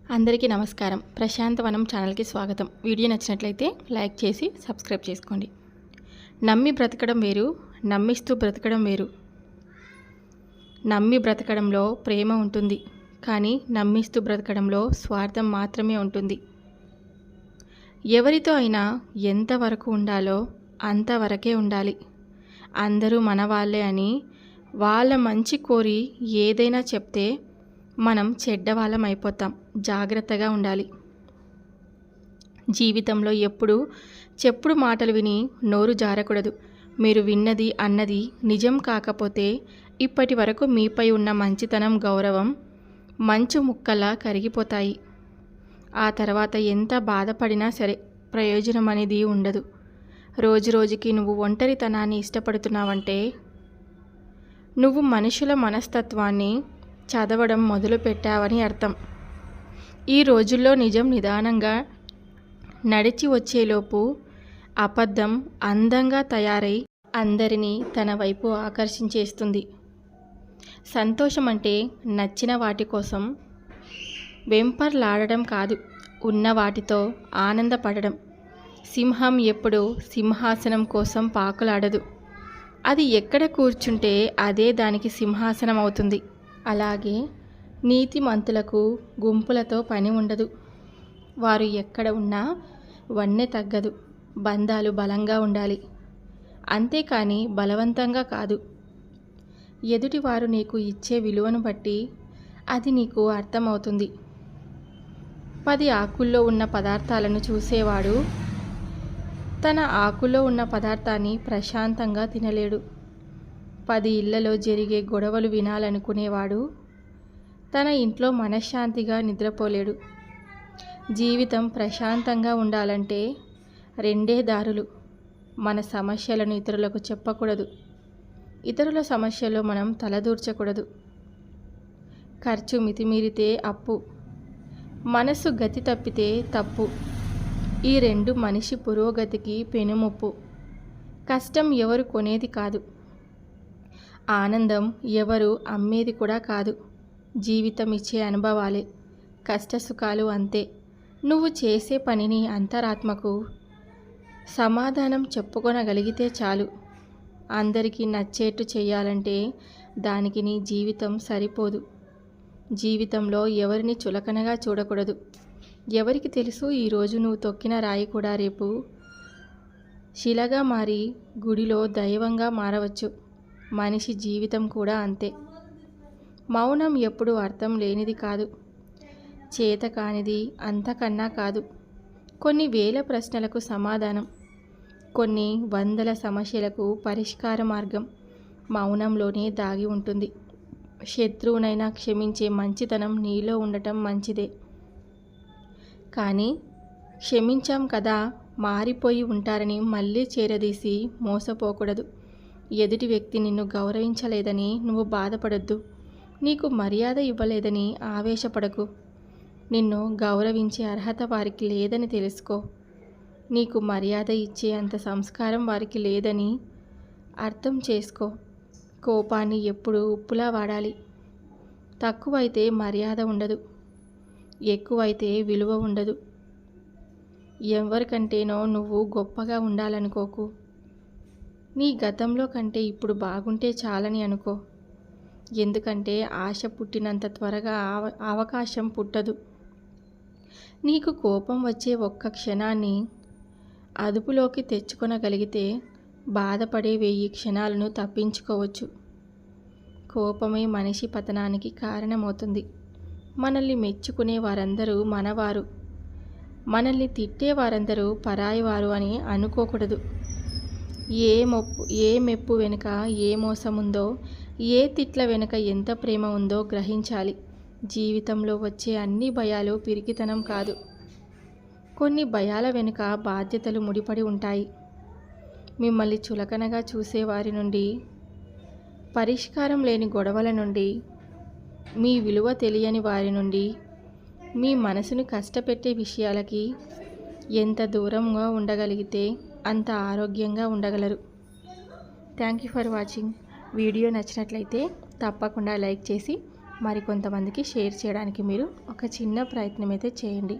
అందరికీ నమస్కారం. ప్రశాంతవనం ఛానల్కి స్వాగతం. వీడియో నచ్చినట్లయితే లైక్ చేసి సబ్స్క్రైబ్ చేసుకోండి. నమ్మి బ్రతకడం వేరు, నమ్మిస్తూ బ్రతకడం వేరు. నమ్మి బ్రతకడంలో ప్రేమ ఉంటుంది, కానీ నమ్మిస్తూ బ్రతకడంలో స్వార్థం మాత్రమే ఉంటుంది. ఎవరితో అయినా ఎంతవరకు ఉండాలో అంతవరకే ఉండాలి. అందరూ మన వాళ్ళే అని వాళ్ళ మంచి కోరి ఏదైనా చెప్తే మనం చెడ్డవాళ్ళం అయిపోతాం. జాగ్రత్తగా ఉండాలి. జీవితంలో ఎప్పుడు చెప్పుడు మాటలు విని నోరు జారకూడదు. మీరు విన్నది అన్నది నిజం కాకపోతే ఇప్పటి వరకు మీపై ఉన్న మంచితనం, గౌరవం మంచు ముక్కలా కరిగిపోతాయి. ఆ తర్వాత ఎంత బాధపడినా సరే ప్రయోజనం అనేది ఉండదు. రోజు రోజుకి నువ్వు ఒంటరితనాన్ని ఇష్టపడుతున్నావంటే నువ్వు మనుషుల మనస్తత్వాన్ని చదవడం మొదలు పెట్టావని అర్థం. ఈ రోజుల్లో నిజం నిదానంగా నడిచి వచ్చేలోపు అబద్ధం అందంగా తయారై అందరినీ తన వైపు ఆకర్షించేస్తుంది. సంతోషం అంటే నచ్చిన వాటి కోసం వెంపర్లాడడం కాదు, ఉన్న వాటితో ఆనందపడడం. సింహం ఎప్పుడూ సింహాసనం కోసం పాకులాడదు. అది ఎక్కడ కూర్చుంటే అదే దానికి సింహాసనం అవుతుంది. అలాగే నీతిమంతులకు గుంపులతో పని ఉండదు. వారు ఎక్కడ ఉన్నా వన్నె తగ్గదు. బంధాలు బలంగా ఉండాలి, అంతేకాని బలవంతంగా కాదు. ఎదుటివారు నీకు ఇచ్చే విలువను బట్టి అది నీకు అర్థమవుతుంది. 10 ఆకుల్లో ఉన్న పదార్థాలను చూసేవాడు తన ఆకులో ఉన్న పదార్థాన్ని ప్రశాంతంగా తినలేడు. 10 ఇళ్లలో జరిగే గొడవలు వినాలనుకునేవాడు తన ఇంట్లో మనశ్శాంతిగా నిద్రపోలేడు. జీవితం ప్రశాంతంగా ఉండాలంటే 2 దారులు. మన సమస్యలను ఇతరులకు చెప్పకూడదు, ఇతరుల సమస్యల్లో మనం తలదూర్చకూడదు. ఖర్చు మితిమీరితే అప్పు, మనసు గతి తప్పితే తప్పు. ఈ 2 మనిషి పురోగతికి పెనుముప్పు. కష్టం ఎవరు కొనేది కాదు, ఆనందం ఎవరు అమ్మేది కూడా కాదు. జీవితం ఇచ్చే అనుభవాలే, కష్టసుఖాలు అంతే. నువ్వు చేసే పనిని అంతరాత్మకు సమాధానం చెప్పుకొనగలిగితే చాలు. అందరికీ నచ్చేట్టు చేయాలంటే దానికి నీ జీవితం సరిపోదు. జీవితంలో ఎవరిని చులకనగా చూడకూడదు. ఎవరికి తెలుసు, ఈరోజు నువ్వు తొక్కిన రాయి కూడా రేపు శిలగా మారి గుడిలో దైవంగా మారవచ్చు. మనిషి జీవితం కూడా అంతే. మౌనం ఎప్పుడు అర్థం లేనిది కాదు, చేత కానిది అంతకన్నా కాదు. కొన్ని వేల ప్రశ్నలకు సమాధానం, కొన్ని వందల సమస్యలకు పరిష్కార మార్గం మౌనంలోనే దాగి ఉంటుంది. శత్రువునైనా క్షమించే మంచితనం నీలో ఉండటం మంచిదే. కానీ క్షమించాం కదా మారిపోయి ఉంటారని మళ్ళీ చేరదీసి మోసపోకూడదు. ఎదుటి వ్యక్తి నిన్ను గౌరవించలేదని నువ్వు బాధపడొద్దు. నీకు మర్యాద ఇవ్వలేదని ఆవేశపడకు. నిన్ను గౌరవించే అర్హత వారికి లేదని తెలుసుకో. నీకు మర్యాద ఇచ్చే అంత సంస్కారం వారికి లేదని అర్థం చేసుకో. కోపాన్ని ఎప్పుడూ ఉప్పులా వాడాలి. తక్కువైతే మర్యాద ఉండదు, ఎక్కువైతే విలువ ఉండదు. ఎవరికంటేనో నువ్వు గొప్పగా ఉండాలనుకోకు. నీ గతంలో కంటే ఇప్పుడు బాగుంటే చాలని అనుకో. ఎందుకంటే ఆశ పుట్టినంత త్వరగా అవకాశం పుట్టదు. నీకు కోపం వచ్చే ఒక్క క్షణాన్ని అదుపులోకి తెచ్చుకొనగలిగితే బాధపడే 1000 క్షణాలను తప్పించుకోవచ్చు. కోపమే మనిషి పతనానికి కారణమవుతుంది. మనల్ని మెచ్చుకునే వారందరూ మనవారు, మనల్ని తిట్టే వారందరూ పరాయివారు అని అనుకోకూడదు. ఏ మెప్పు వెనుక ఏ మోసం ఉందో, ఏ తిట్ల వెనుక ఎంత ప్రేమ ఉందో గ్రహించాలి. జీవితంలో వచ్చే అన్ని భయాలు పిరికితనం కాదు. కొన్ని భయాల వెనుక బాధ్యతలు ముడిపడి ఉంటాయి. మిమ్మల్ని చులకనగా చూసేవారి నుండి, పరిష్కారం లేని గొడవల నుండి, మీ విలువ తెలియని వారి నుండి, మీ మనసును కష్టపెట్టే విషయాలకి ఎంత దూరంగా ఉండగలిగితే అంత ఆరోగ్యంగా ఉండగలరు. Thank you for watching. Video నచ్చినట్లయితే తప్పకుండా లైక్ చేసి మరికొంతమందికి షేర్ చేయడానికి మీరు ఒక చిన్న ప్రయత్నం అయితే చేయండి.